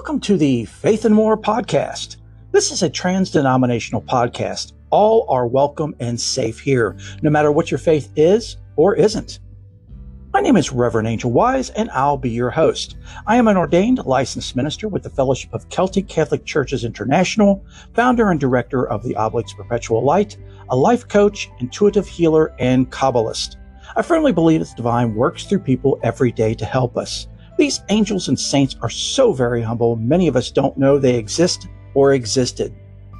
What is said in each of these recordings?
Welcome to the Faith and More podcast. This is a trans-denominational podcast. All are welcome and safe here, no matter what your faith is or isn't. My name is Reverend Angel Wise, and I'll be your host. I am an ordained licensed minister with the Fellowship of Celtic Catholic Churches International, founder and director of the Oblates Perpetual Light, a life coach, intuitive healer, and Kabbalist. I firmly believe that the divine works through people every day to help us. These angels and saints are so very humble, many of us don't know they exist or existed.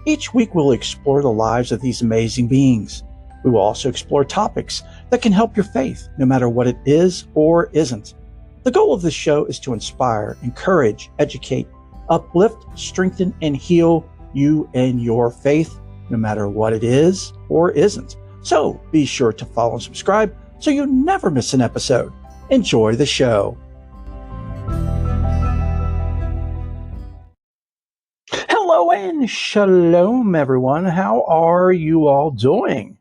Each week we'll explore the lives of these amazing beings. We will also explore topics that can help your faith, no matter what it is or isn't. The goal of this show is to inspire, encourage, educate, uplift, strengthen, and heal you and your faith, no matter what it is or isn't. So be sure to follow and subscribe so you never miss an episode. Enjoy the show. Hello and shalom, everyone. How are you all doing?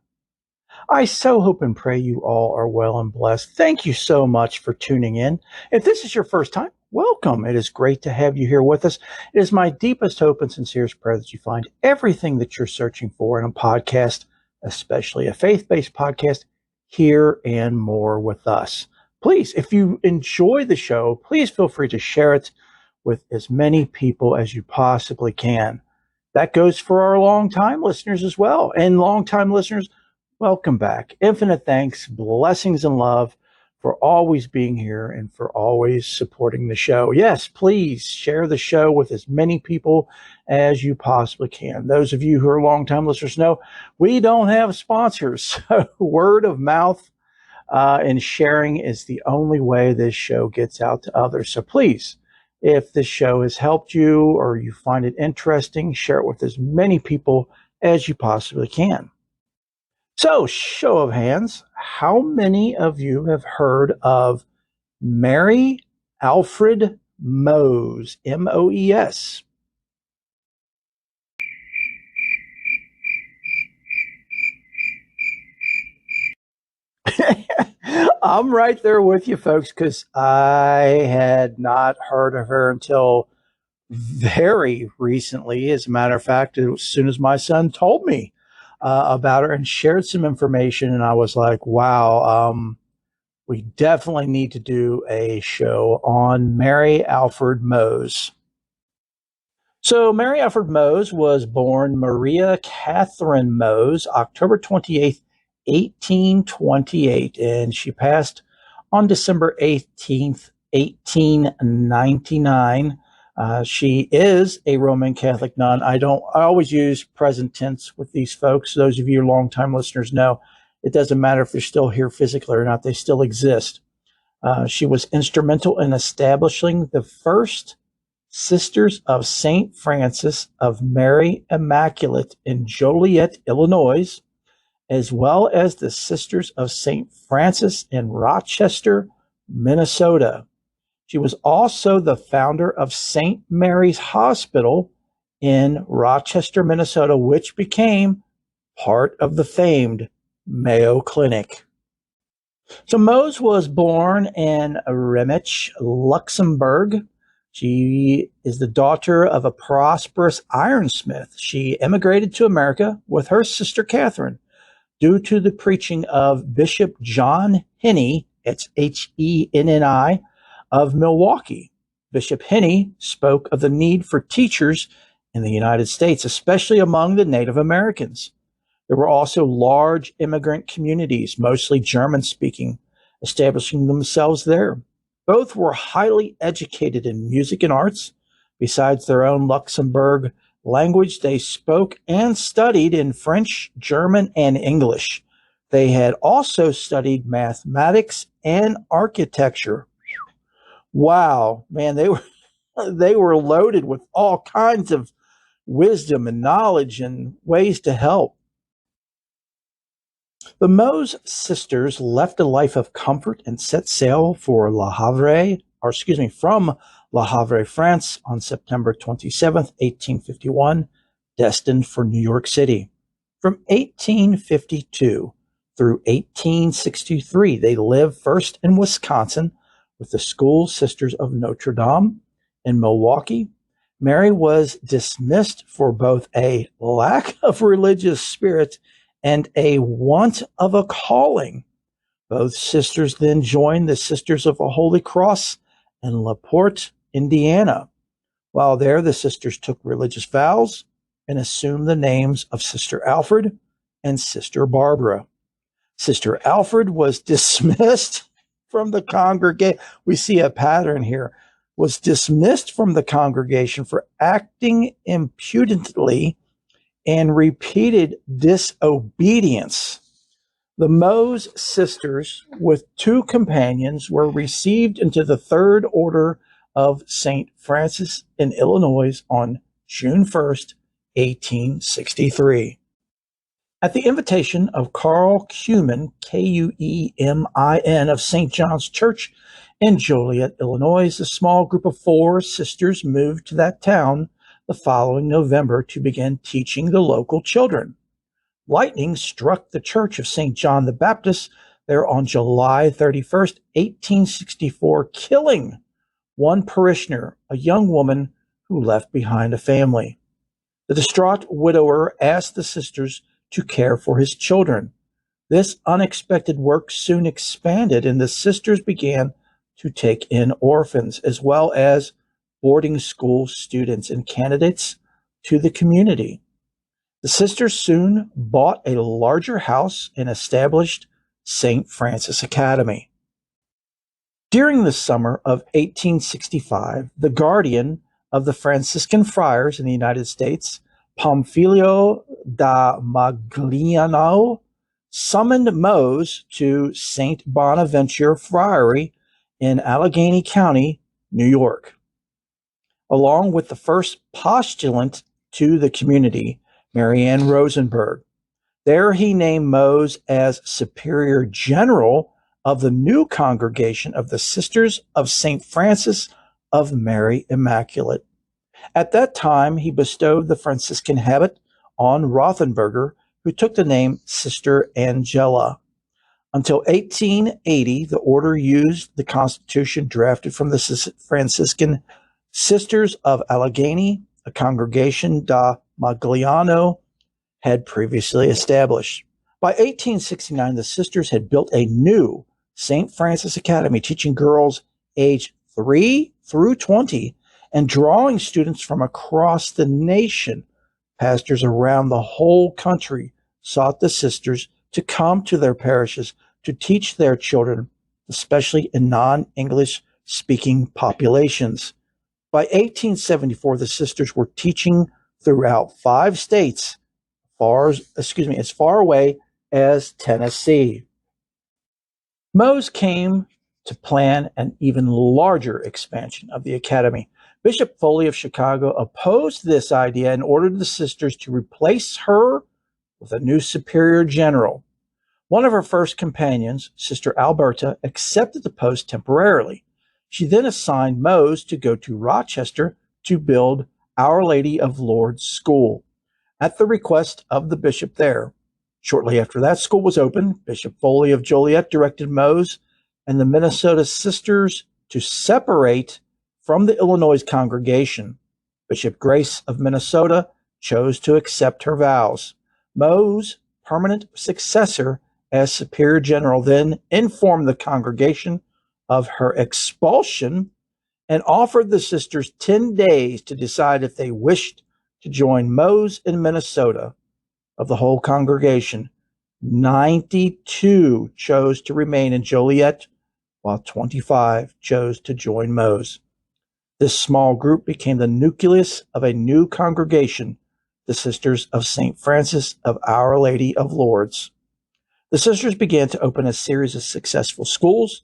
I so hope and pray you all are well and blessed. Thank you so much for tuning in. If this is your first time, welcome. It is great to have you here with us. It is my deepest hope and sincerest prayer that you find everything that you're searching for in a podcast, especially a faith-based podcast, here and more with us. Please, if you enjoy the show, please feel free to share it with as many people as you possibly can. That goes for our long-time listeners as well. And long-time listeners, welcome back. Infinite thanks, blessings, and love for always being here and for always supporting the show. Yes, please share the show with as many people as you possibly can. Those of you who are long-time listeners know we don't have sponsors. So word of mouth and sharing is the only way this show gets out to others. So please, if this show has helped you or you find it interesting, share it with as many people as you possibly can. So, show of hands, how many of you have heard of Mary Alfred Moes, M-O-E-S? I'm right there with you, folks, because I had not heard of her until very recently. As a matter of fact, as soon as my son told me about her and shared some information, and I was like, wow, we definitely need to do a show on Mary Alfred Moes. So Mary Alfred Moes was born Maria Catherine Moes, October 28th, 1828, and she passed on December 18th, 1899. She is a Roman Catholic nun. I always use present tense with these folks. Those of you longtime listeners know it doesn't matter if they're still here physically or not, they still exist. She was instrumental in establishing the first Sisters of St.Francis of Mary Immaculate in Joliet, Illinois, as well as the Sisters of St.Francis in Rochester, Minnesota. She was also the founder of St. Mary's Hospital in Rochester, Minnesota, which became part of the famed Mayo Clinic. So Moes was born in Remich, Luxembourg. She is the daughter of a prosperous ironsmith. She immigrated to America with her sister Catherine due to the preaching of Bishop John Henney, it's Henni, of Milwaukee. Bishop Henney spoke of the need for teachers in the United States, especially among the Native Americans. There were also large immigrant communities, mostly German-speaking, establishing themselves there. Both were highly educated in music and arts. Besides their own Luxembourg language, they spoke and studied in French, German, and English. They had also studied mathematics and architecture. Wow, man, they were loaded with all kinds of wisdom and knowledge and ways to help. The Moes sisters left a life of comfort and set sail for from Le Havre, France on September 27th, 1851, destined for New York City. From 1852 through 1863, they lived first in Wisconsin with the School Sisters of Notre Dame in Milwaukee, Mary was dismissed for both a lack of religious spirit and a want of a calling. Both sisters then joined the Sisters of the Holy Cross in LaPorte, Indiana. While there, the sisters took religious vows and assumed the names of Sister Alfred and Sister Barbara. Sister Alfred was dismissed from the congregation. We see a pattern here. Was dismissed from the congregation for acting impudently and repeated disobedience. The Moes sisters, with two companions, were received into the Third Order of St. Francis in Illinois on June 1st, 1863. At the invitation of Carl Cumin, Kuemin, of St. John's Church in Joliet, Illinois, a small group of 4 sisters moved to that town the following November to begin teaching the local children. Lightning struck the Church of St. John the Baptist there on July 31st, 1864, killing one parishioner, a young woman who left behind a family. The distraught widower asked the sisters to care for his children. This unexpected work soon expanded, and the sisters began to take in orphans as well as boarding school students and candidates to the community. The sisters soon bought a larger house and established St. Francis Academy. During the summer of 1865, the guardian of the Franciscan friars in the United States, Pamphilio da Magliano, summoned Moes to St. Bonaventure Friary in Allegheny County, New York. Along with the first postulant to the community, Mary Ann Rosenberg. There he named Moes as Superior General of the new congregation of the Sisters of St. Francis of Mary Immaculate. At that time, he bestowed the Franciscan habit on Rothenberger, who took the name Sister Angela. Until 1880, the order used the constitution drafted from the Franciscan Sisters of Allegheny, a congregation da Magliano had previously established. By 1869, the sisters had built a new St. Francis Academy, teaching girls age 3 through 20 and drawing students from across the nation. Pastors around the whole country sought the sisters to come to their parishes to teach their children, especially in non-English speaking populations. By 1874, the sisters were teaching throughout 5 states, as far away as Tennessee. Moes came to plan an even larger expansion of the academy. Bishop Foley of Chicago opposed this idea and ordered the sisters to replace her with a new superior general. One of her first companions, Sister Alberta, accepted the post temporarily. She then assigned Moes to go to Rochester to build Our Lady of Lourdes School at the request of the bishop there. Shortly after that school was opened, Bishop Foley of Joliet directed Moes and the Minnesota sisters to separate from the Illinois congregation. Bishop Grace of Minnesota chose to accept her vows. Moes' permanent successor as Superior General then informed the congregation of her expulsion and offered the sisters 10 days to decide if they wished to join Moes in Minnesota. Of the whole congregation, 92 chose to remain in Joliet, while 25 chose to join Moes. This small group became the nucleus of a new congregation, the Sisters of St. Francis of Our Lady of Lourdes. The sisters began to open a series of successful schools,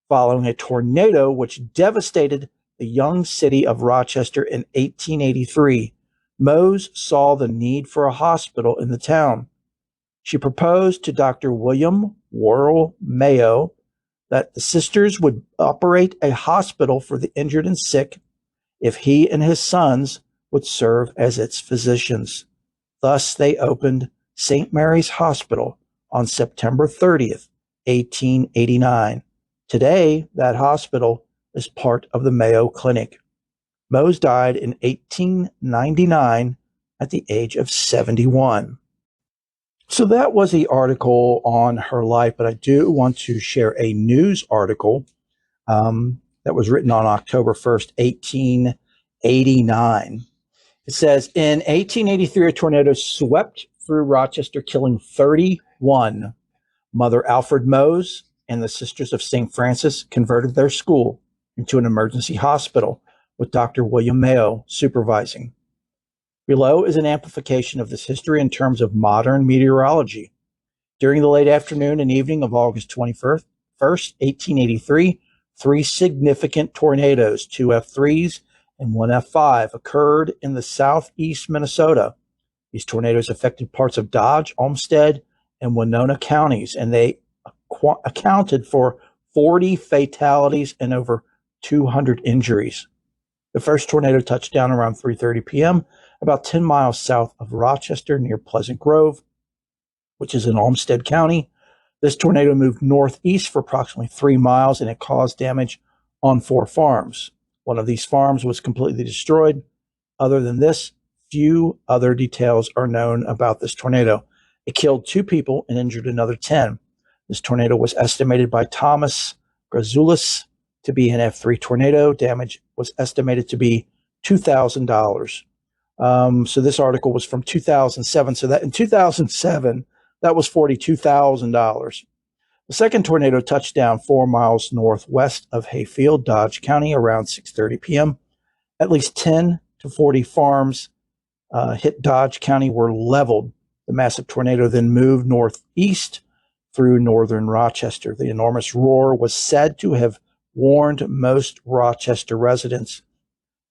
following a tornado which devastated the young city of Rochester in 1883. Moes saw the need for a hospital in the town. She proposed to Dr. William Worrell Mayo that the sisters would operate a hospital for the injured and sick if he and his sons would serve as its physicians. Thus, they opened St. Mary's Hospital on September 30th, 1889. Today, that hospital is part of the Mayo Clinic. Moes died in 1899 at the age of 71. So that was the article on her life, but I do want to share a news article that was written on October 1st, 1889. It says, in 1883, a tornado swept through Rochester, killing 31. Mother Alfred Moes and the Sisters of St.Francis converted their school into an emergency hospital with Dr. William Mayo supervising. Below is an amplification of this history in terms of modern meteorology. During the late afternoon and evening of August 21st, 1883, three significant tornadoes, two F3s and one F5, occurred in the southeast Minnesota. These tornadoes affected parts of Dodge, Olmsted, and Winona counties, and they accounted for 40 fatalities and over 200 injuries. The first tornado touched down around 3:30 p.m., about 10 miles south of Rochester near Pleasant Grove, which is in Olmsted County. This tornado moved northeast for approximately 3 miles, and it caused damage on 4 farms. One of these farms was completely destroyed. Other than this, few other details are known about this tornado. It killed 2 people and injured another 10. This tornado was estimated by Thomas Grazoulis to be an F3 tornado. Damage was estimated to be $2,000. So this article was from 2007. So that in 2007, that was $42,000. The second tornado touched down 4 miles northwest of Hayfield, Dodge County, around 6:30 p.m. At least 10 to 40 farms hit Dodge County were leveled. The massive tornado then moved northeast through northern Rochester. The enormous roar was said to have warned most Rochester residents.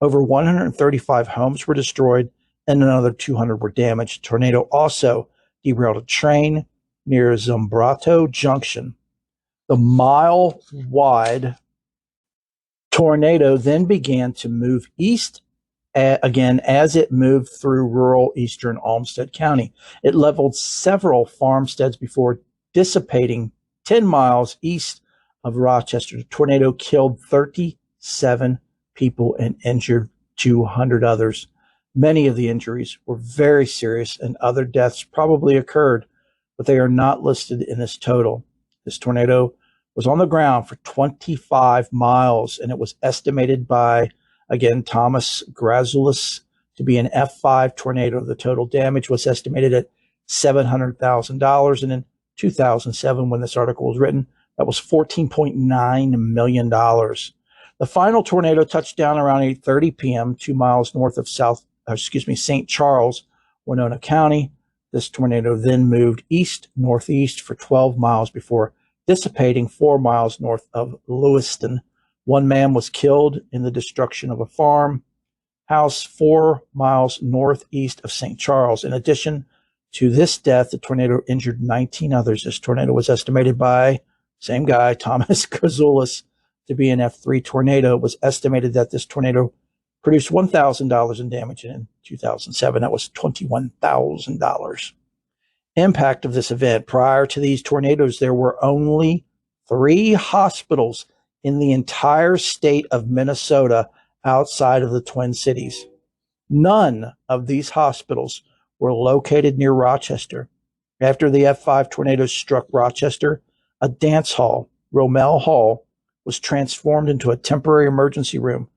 Over 135 homes were destroyed and another 200 were damaged. The tornado also derailed a train near Zumbrato Junction. The mile-wide tornado then began to move east again as it moved through rural eastern Olmsted County. It leveled several farmsteads before dissipating 10 miles east of Rochester. The tornado killed 37 people and injured 200 others. Many of the injuries were very serious, and other deaths probably occurred, but they are not listed in this total. This tornado was on the ground for 25 miles, and it was estimated by, again, Thomas Grazoulis to be an F5 tornado. The total damage was estimated at $700,000, and in 2007, when this article was written, that was $14.9 million. The final tornado touched down around 8:30 p.m., 2 miles north of St. Charles, Winona County. This tornado then moved east-northeast for 12 miles before dissipating 4 miles north of Lewiston. 1 man was killed in the destruction of a farmhouse 4 miles northeast of St. Charles. In addition to this death, the tornado injured 19 others. This tornado was estimated by same guy, Thomas Grazoulis, to be an F3 tornado. It was estimated that this tornado produced $1,000 in damage, and in 2007, that was $21,000. Impact of this event. Prior to these tornadoes, there were only 3 hospitals in the entire state of Minnesota outside of the Twin Cities. None of these hospitals were located near Rochester. After the F5 tornado struck Rochester, a dance hall, Rommel Hall, was transformed into a temporary emergency room.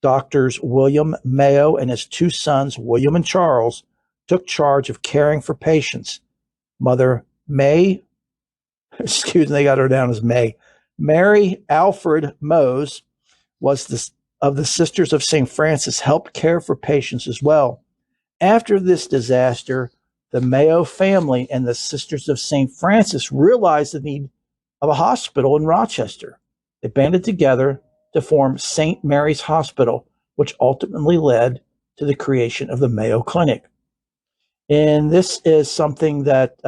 Doctors William Mayo and his 2 sons, William and Charles, took charge of caring for patients. Mother May, they got her down as May. Mary Alfred Moes was of the Sisters of St.Francis, helped care for patients as well. After this disaster, the Mayo family and the Sisters of St.Francis realized the need of a hospital in Rochester. They banded together to form St. Mary's Hospital, which ultimately led to the creation of the Mayo Clinic. And this is something that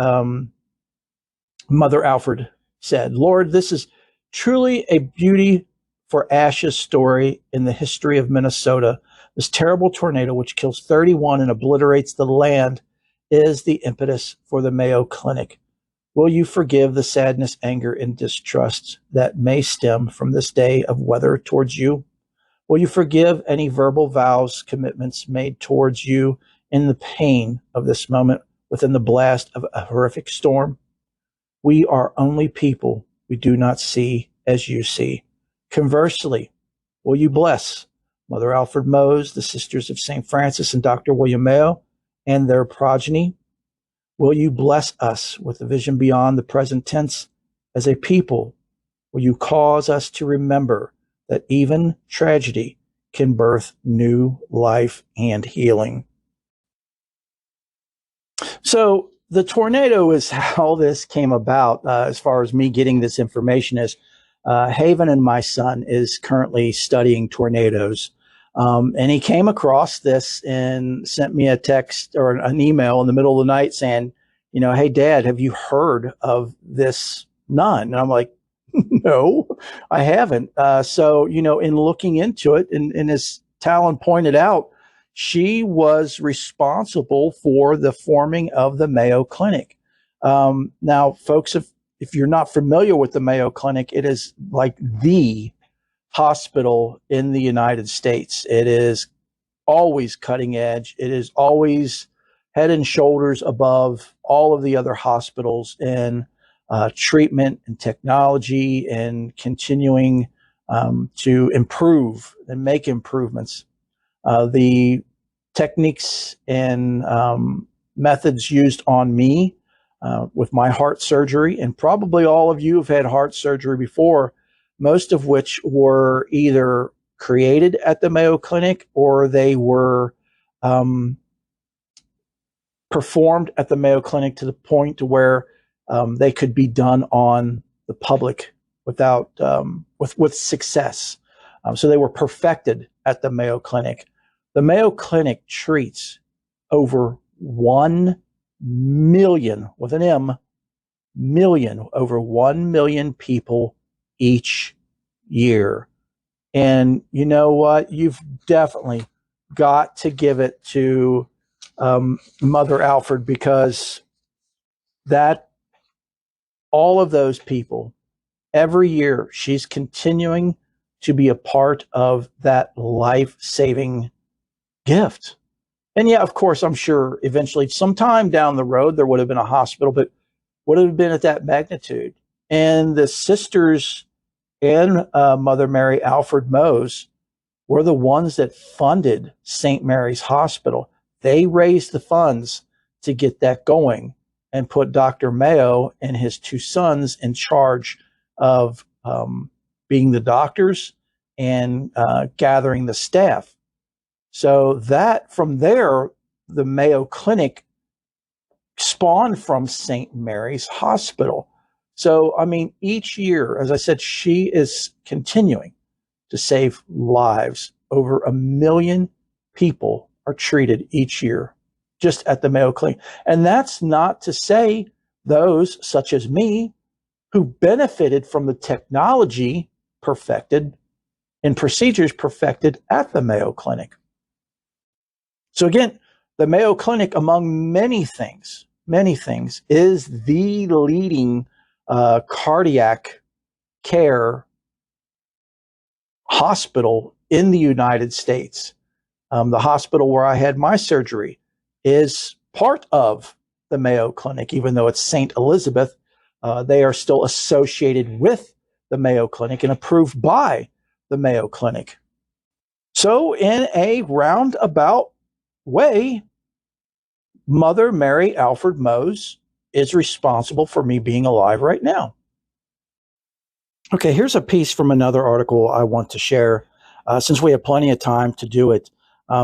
Mother Alfred said, "Lord, this is truly a beauty for ashes story in the history of Minnesota. This terrible tornado, which kills 31 and obliterates the land, is the impetus for the Mayo Clinic. Will you forgive the sadness, anger, and distrust that may stem from this day of weather towards you? Will you forgive any verbal vows, commitments made towards you in the pain of this moment within the blast of a horrific storm? We are only people we do not see as you see. Conversely, will you bless Mother Alfred Moes, the Sisters of St.Francis, and Dr. William Mayo, and their progeny? Will you bless us with a vision beyond the present tense as a people? Will you cause us to remember that even tragedy can birth new life and healing? So the tornado is how this came about. As far as me getting this information is, Haven and my son is currently studying tornadoes. And he came across this and sent me a text or an email in the middle of the night saying, hey, Dad, have you heard of this nun? And I'm like, no, I haven't. So, in looking into it, and as Talon pointed out, she was responsible for the forming of the Mayo Clinic. Now, folks, if you're not familiar with the Mayo Clinic, it is like the hospital in the United States. It is always cutting edge. It is always head and shoulders above all of the other hospitals in treatment and technology and continuing to improve and make improvements. The techniques and methods used on me with my heart surgery, and probably all of you have had heart surgery before, most of which were either created at the Mayo Clinic or they were performed at the Mayo Clinic to the point to where they could be done on the public without with success. So they were perfected at the Mayo Clinic. The Mayo Clinic treats over 1 million, with an M, million, over 1 million people each year. And you know what? You've definitely got to give it to Mother Alfred, because that all of those people, every year, she's continuing to be a part of that life-saving gift. And yeah, of course, I'm sure eventually sometime down the road, there would have been a hospital, but would have been at that magnitude. And the sisters and Mother Mary Alfred Moes were the ones that funded St. Mary's Hospital. They raised the funds to get that going and put Dr. Mayo and his two sons in charge of being the doctors and gathering the staff. So that from there, the Mayo Clinic spawned from St. Mary's Hospital. So, I mean, each year, as I said, she is continuing to save lives. Over 1 million people are treated each year just at the Mayo Clinic. And that's not to say those such as me who benefited from the technology perfected and procedures perfected at the Mayo Clinic. So again, the Mayo Clinic, among many things, is the leading cardiac care hospital in the United States. The hospital where I had my surgery is part of the Mayo Clinic, even though it's St. Elizabeth. They are still associated with the Mayo Clinic and approved by the Mayo Clinic. So in a roundabout way, Mother Mary Alfred Moes is responsible for me being alive right now. Okay, here's a piece from another article I want to share, since we have plenty of time to do it.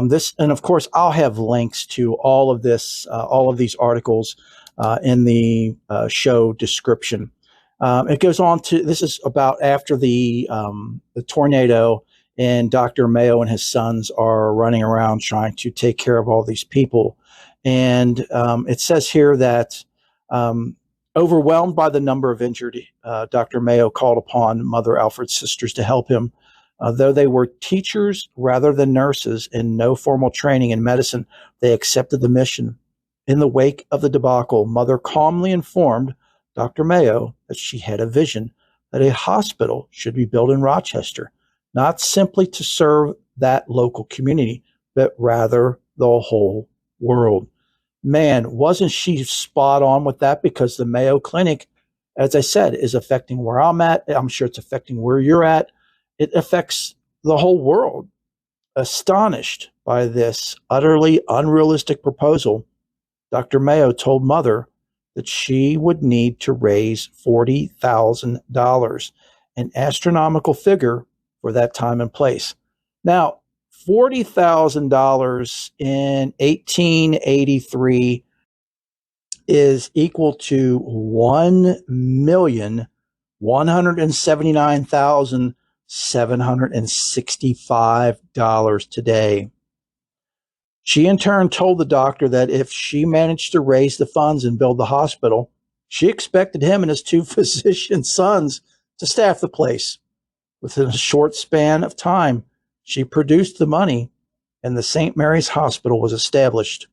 This, and of course, I'll have links to all of this, all of these articles in the show description. It goes on to, this is about after the tornado, and Dr. Mayo and his sons are running around trying to take care of all these people. And it says here that overwhelmed by the number of injured, Dr. Mayo called upon Mother Alfred's sisters to help him. Though they were teachers rather than nurses and no formal training in medicine, they accepted the mission. In the wake of the debacle, Mother calmly informed Dr. Mayo that she had a vision that a hospital should be built in Rochester, not simply to serve that local community, but rather the whole world. Man, wasn't she spot on with that? Because the Mayo Clinic, as I said, is affecting where I'm at. I'm sure it's affecting where you're at. It affects the whole world. Astonished by this utterly unrealistic proposal, Dr. Mayo told Mother that she would need to raise $40,000, an astronomical figure for that time and place. Now, $40,000 in 1883 is equal to $1,179,765 today. She in turn told the doctor that if she managed to raise the funds and build the hospital, she expected him and his two physician sons to staff the place. Within a short span of time, she produced the money and the St. Mary's Hospital was established.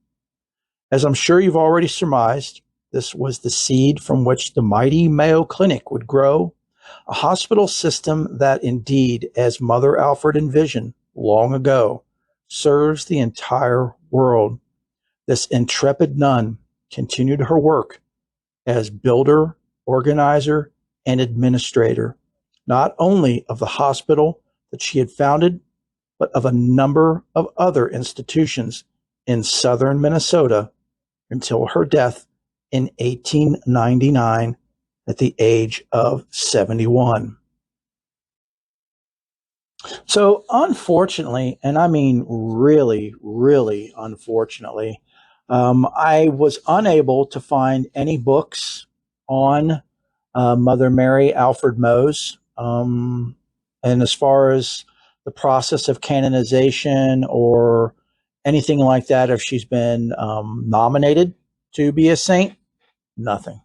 As I'm sure you've already surmised, this was the seed from which the mighty Mayo Clinic would grow, a hospital system that indeed, as Mother Alfred envisioned long ago, serves the entire world. This intrepid nun continued her work as builder, organizer, and administrator, not only of the hospital that she had founded, but of a number of other institutions in southern Minnesota until her death in 1899 at the age of 71. So unfortunately, and I mean really, really unfortunately, I was unable to find any books on Mother Mary Alfred Moes. And as far as the process of canonization or anything like that, if she's been nominated to be a saint, nothing,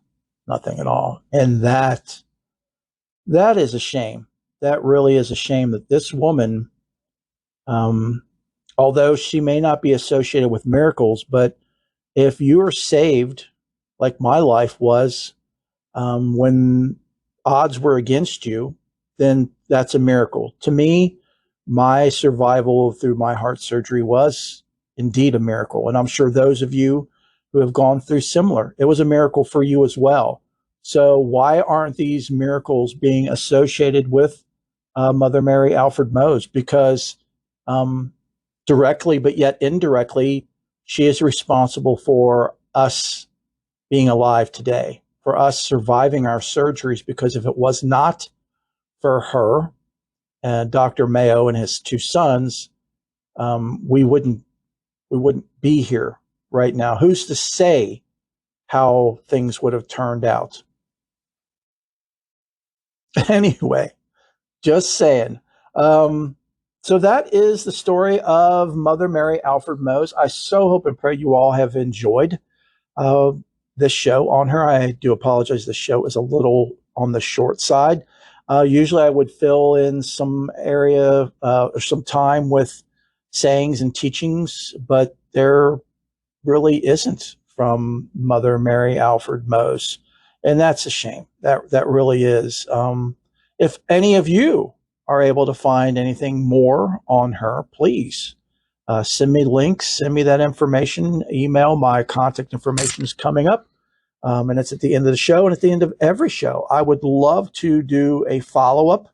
nothing at all. And that is a shame. That really is a shame that this woman, although she may not be associated with miracles, but if you are saved, like my life was, when odds were against you, then that's a miracle. To me, my survival through my heart surgery was indeed a miracle. And I'm sure those of you who have gone through similar, it was a miracle for you as well. So why aren't these miracles being associated with Mother Mary Alfred Moes? Because directly, but yet indirectly, she is responsible for us being alive today, for us surviving our surgeries, because if it was not for her and Dr. Mayo and his two sons, we wouldn't be here right now. Who's to say how things would have turned out? Anyway, just saying. So that is the story of Mother Mary Alfred Moes. I so hope and pray you all have enjoyed this show on her. I do apologize. The show is a little on the short side. Usually I would fill in some area or some time with sayings and teachings, but there really isn't from Mother Mary Alfred Moes. And that's a shame. That really is. If any of you are able to find anything more on her, please send me links, send me that information, email. My contact information is coming up. And it's at the end of the show and at the end of every show. I would love to do a follow-up,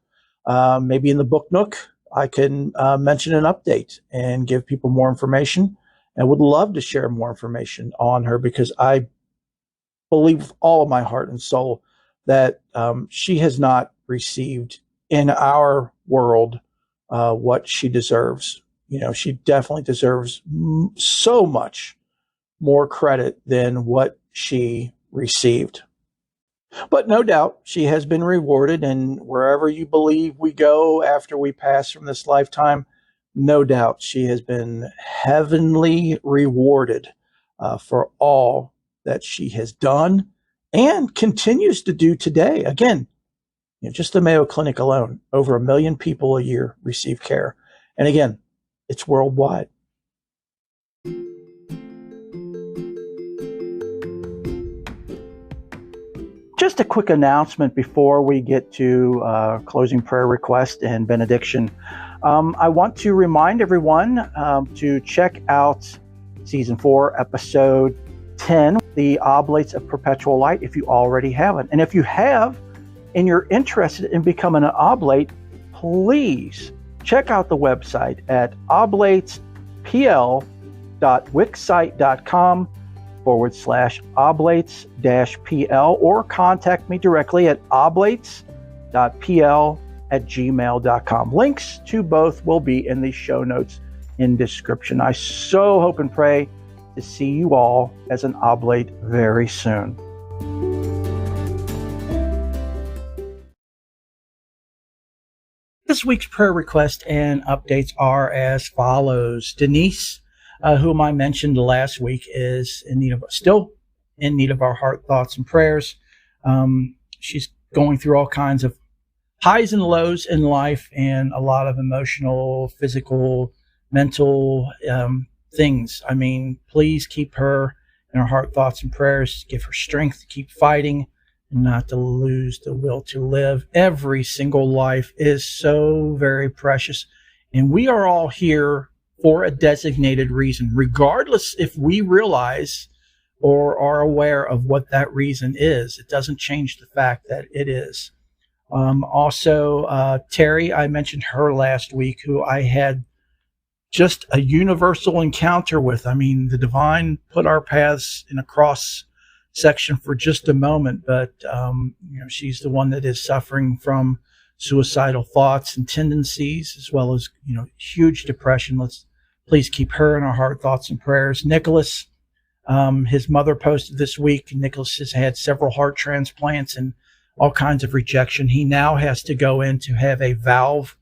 maybe in the Book Nook. I can mention an update and give people more information. I would love to share more information on her because I believe with all of my heart and soul that she has not received in our world what she deserves. You know, she definitely deserves so much more credit than what she received. But no doubt she has been rewarded, and wherever you believe we go after we pass from this lifetime, no doubt she has been heavenly rewarded for all that she has done and continues to do today. Again, you know, just the Mayo Clinic alone, over 1 million people a year receive care. And again, it's worldwide. Just just a quick announcement before we get to closing prayer request and benediction. I want to remind everyone to check out Season 4, Episode 10, The Oblates of Perpetual Light, if you already haven't. And if you have, and you're interested in becoming an oblate, please check out the website at oblatespl.wixsite.com/oblates-pl, or contact me directly at oblates.pl@gmail.com. Links to both will be in the show notes in description. I so hope and pray to see you all as an oblate very soon. This week's prayer request and updates are as follows. Denise, whom I mentioned last week, is still in need of our heart, thoughts, and prayers. She's going through all kinds of highs and lows in life, and a lot of emotional, physical, mental things. I mean, please keep her in our heart, thoughts, and prayers. Give her strength to keep fighting and not to lose the will to live. Every single life is so very precious, and we are all here for a designated reason, regardless if we realize or are aware of what that reason is. It doesn't change the fact that it is. Also, Terry, I mentioned her last week, who I had just a universal encounter with. I mean, the divine put our paths in a cross section for just a moment, but she's the one that is suffering from suicidal thoughts and tendencies, as well as huge depression. Let's please keep her in our heart, thoughts, and prayers. Nicholas, his mother posted this week. Nicholas has had several heart transplants and all kinds of rejection. He now has to go in to have a valve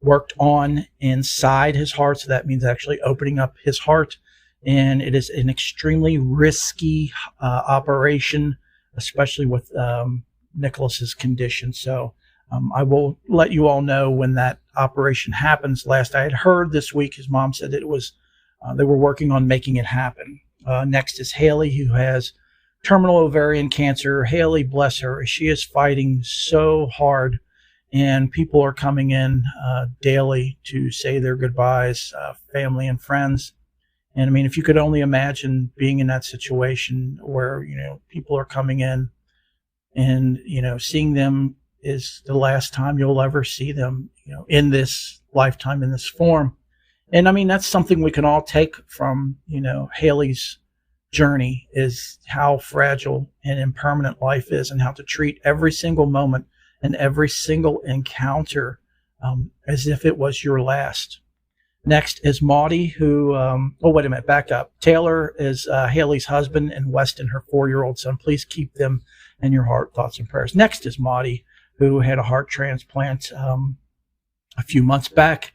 worked on inside his heart. So that means actually opening up his heart. And it is an extremely risky operation, especially with Nicholas's condition. So I will let you all know when that operation happens. Last I had heard this week, his mom said it was they were working on making it happen. Next is Haley, who has terminal ovarian cancer. Haley, bless her, she is fighting so hard, and people are coming in daily to say their goodbyes, family and friends. And I mean, if you could only imagine being in that situation where, people are coming in and, seeing them is the last time you'll ever see them, in this lifetime, in this form. And I mean, that's something we can all take from, Haley's journey, is how fragile and impermanent life is, and how to treat every single moment and every single encounter as if it was your last. Next is Maudie, who, wait a minute, back up. Taylor is Haley's husband, and Weston, her 4-year-old son. Please keep them in your heart, thoughts, and prayers. Next is Maudie, who had a heart transplant a few months back.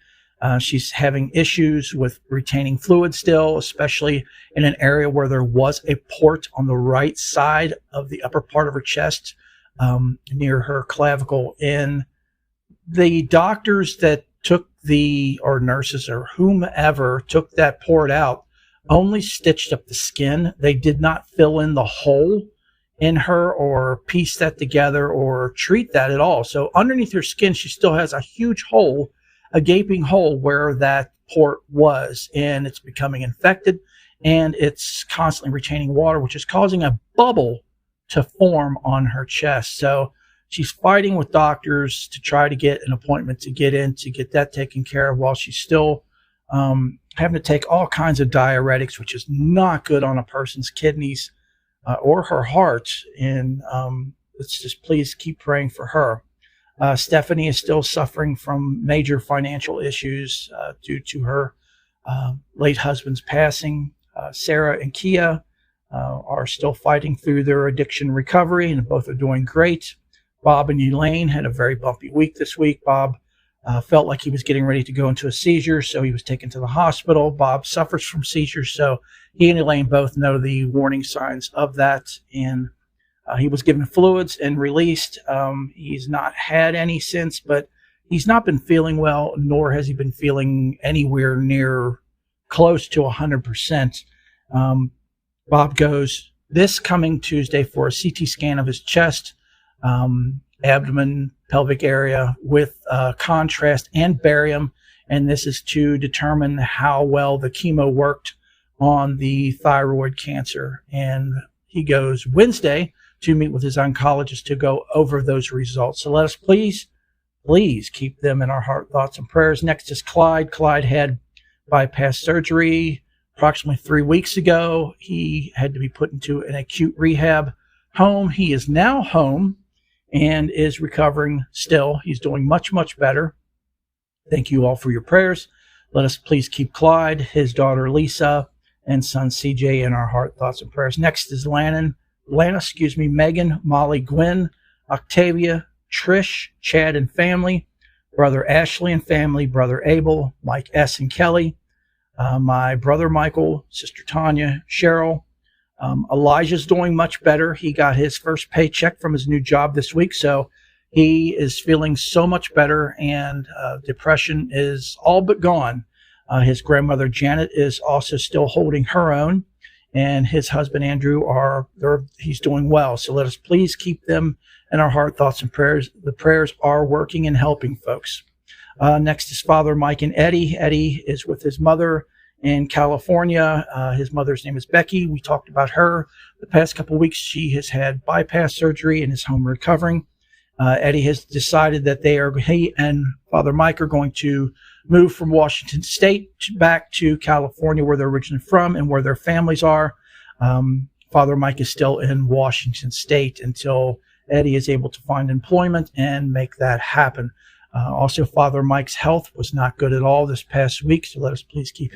She's having issues with retaining fluid still, especially in an area where there was a port on the right side of the upper part of her chest, near her clavicle. And the doctors that or nurses or whomever took that port out only stitched up the skin. They did not fill in the hole in her or piece that together or treat that at all. So underneath her skin, she still has a huge hole, a gaping hole where that port was, and it's becoming infected, and it's constantly retaining water, which is causing a bubble to form on her chest. So she's fighting with doctors to try to get an appointment to get in to get that taken care of, while she's still having to take all kinds of diuretics, which is not good on a person's kidneys or her heart. And let's just please keep praying for her. Stephanie is still suffering from major financial issues due to her late husband's passing. Sarah and Kia are still fighting through their addiction recovery, and both are doing great. Bob and Elaine had a very bumpy week this week. Bob felt like he was getting ready to go into a seizure, so he was taken to the hospital. Bob suffers from seizures, so he and Elaine both know the warning signs of that, and he was given fluids and released. He's not had any since, but he's not been feeling well, nor has he been feeling anywhere near close to 100%. Bob goes this coming Tuesday for a CT scan of his chest, abdomen, pelvic area with contrast and barium. And this is to determine how well the chemo worked on the thyroid cancer. And he goes Wednesday to meet with his oncologist to go over those results. So let us please keep them in our heart, thoughts, and prayers. Next is Clyde. Clyde had bypass surgery approximately 3 weeks ago. He had to be put into an acute rehab home. He is now home and is recovering still. He's doing much, much better. Thank you all for your prayers. Let us please keep Clyde, his daughter Lisa, and son CJ in our heart, thoughts, and prayers. Next is Lana, Megan, Molly, Gwen, Octavia, Trish, Chad and family, brother Ashley and family, brother Abel, Mike S. and Kelly, my brother Michael, sister Tanya, Cheryl. Elijah's doing much better. He got his first paycheck from his new job this week, so he is feeling so much better, and depression is all but gone. His grandmother Janet is also still holding her own, and his husband Andrew he's doing well. So let us please keep them in our heart, thoughts, and prayers. The prayers are working and helping folks. Next is Father Mike and Eddie. Eddie is with his mother in California. His mother's name is Becky. We talked about her the past couple of weeks. She has had bypass surgery and is home recovering. Eddie has decided that he and Father Mike are going to move from Washington State back to California, where they're originally from and where their families are. Father Mike is still in Washington State until Eddie is able to find employment and make that happen. Also, Father Mike's health was not good at all this past week, so let us please keep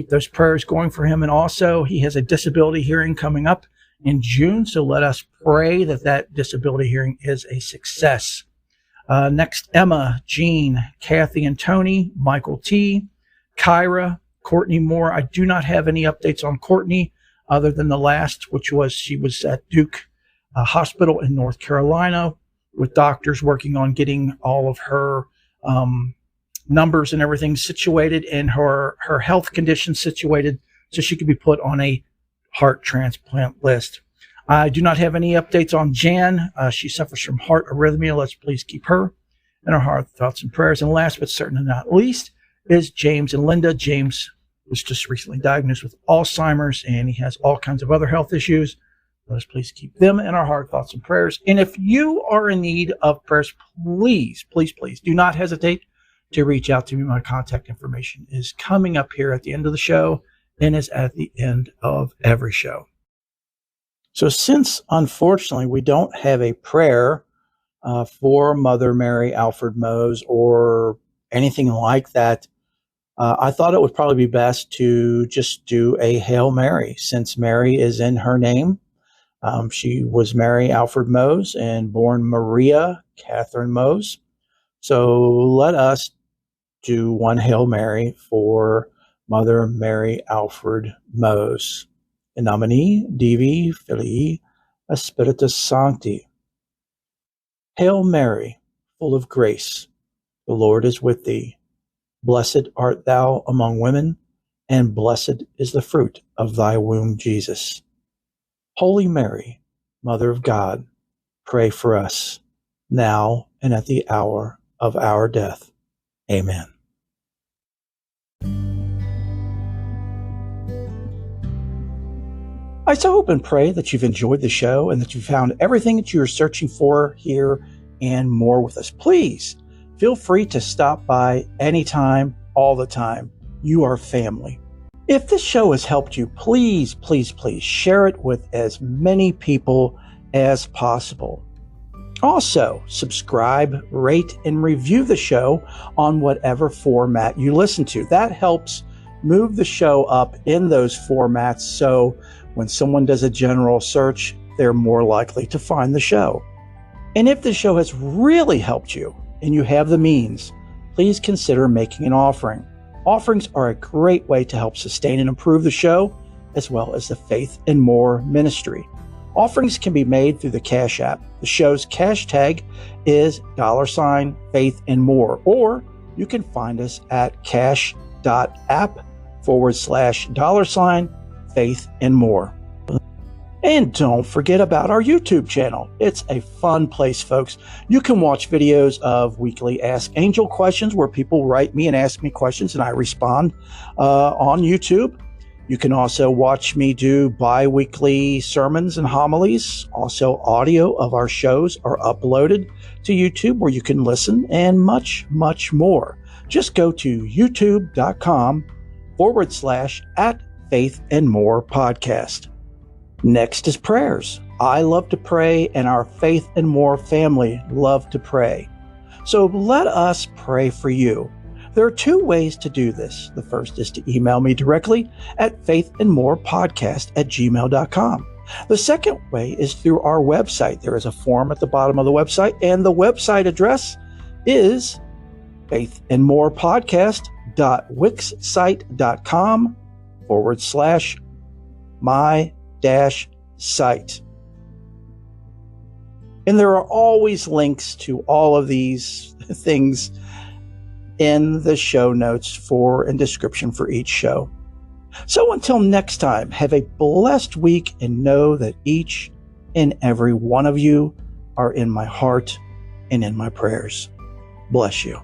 those prayers going for him. And also, he has a disability hearing coming up in June, so let us pray that disability hearing is a success. Next, Emma, Jean, Kathy and Tony, Michael T, Kyra, Courtney Moore. I do not have any updates on Courtney other than the last, which was she was at Duke Hospital in North Carolina with doctors working on getting all of her numbers and everything situated and her health condition situated so she could be put on a heart transplant list. I do not have any updates on Jan. She suffers from heart arrhythmia. Let's please keep her in our heart, thoughts, and prayers. And last but certainly not least is James and Linda. James was just recently diagnosed with Alzheimer's, and he has all kinds of other health issues. Let us please keep them in our heart, thoughts, and prayers. And if you are in need of prayers, please do not hesitate to reach out to me. My contact information is coming up here at the end of the show and is at the end of every show. So since, unfortunately, we don't have a prayer for Mother Mary Alfred Moes or anything like that, I thought it would probably be best to just do a Hail Mary, since Mary is in her name. She was Mary Alfred Moes and born Maria Catherine Moes. So let us do one Hail Mary for Mother Mary Alfred Moes. In nomine Divi Filii Spiritus Sancti. Hail Mary, full of grace, the Lord is with thee. Blessed art thou among women, and blessed is the fruit of thy womb, Jesus. Holy Mary, Mother of God, pray for us, now and at the hour of our death. Amen. I so hope and pray that you've enjoyed the show and that you found everything that you're searching for here and more with us. Please feel free to stop by anytime, all the time. You are family. If this show has helped you, please share it with as many people as possible. Also, subscribe, rate, and review the show on whatever format you listen to. That helps move the show up in those formats, so when someone does a general search, they're more likely to find the show. And if the show has really helped you and you have the means, please consider making an offering. Offerings are a great way to help sustain and improve the show, as well as the Faith and More ministry. Offerings can be made through the Cash App. The show's cash tag is $Faith and More, or you can find us at cash.app/$Faith and More. And don't forget about our YouTube channel. It's a fun place, folks. You can watch videos of weekly Ask Angel questions where people write me and ask me questions and I respond on YouTube. You can also watch me do bi-weekly sermons and homilies. Also, audio of our shows are uploaded to YouTube where you can listen, and much, much more. Just go to youtube.com/@faithandmore podcast. Next is prayers. I love to pray, and our Faith and More family love to pray. So let us pray for you. There are two ways to do this. The first is to email me directly at faithandmorepodcast@gmail.com. The second way is through our website. There is a form at the bottom of the website, and the website address is faithandmorepodcast.wixsite.com/my-site. And there are always links to all of these things in the show notes for and description for each show. So until next time, have a blessed week and know that each and every one of you are in my heart and in my prayers. Bless you.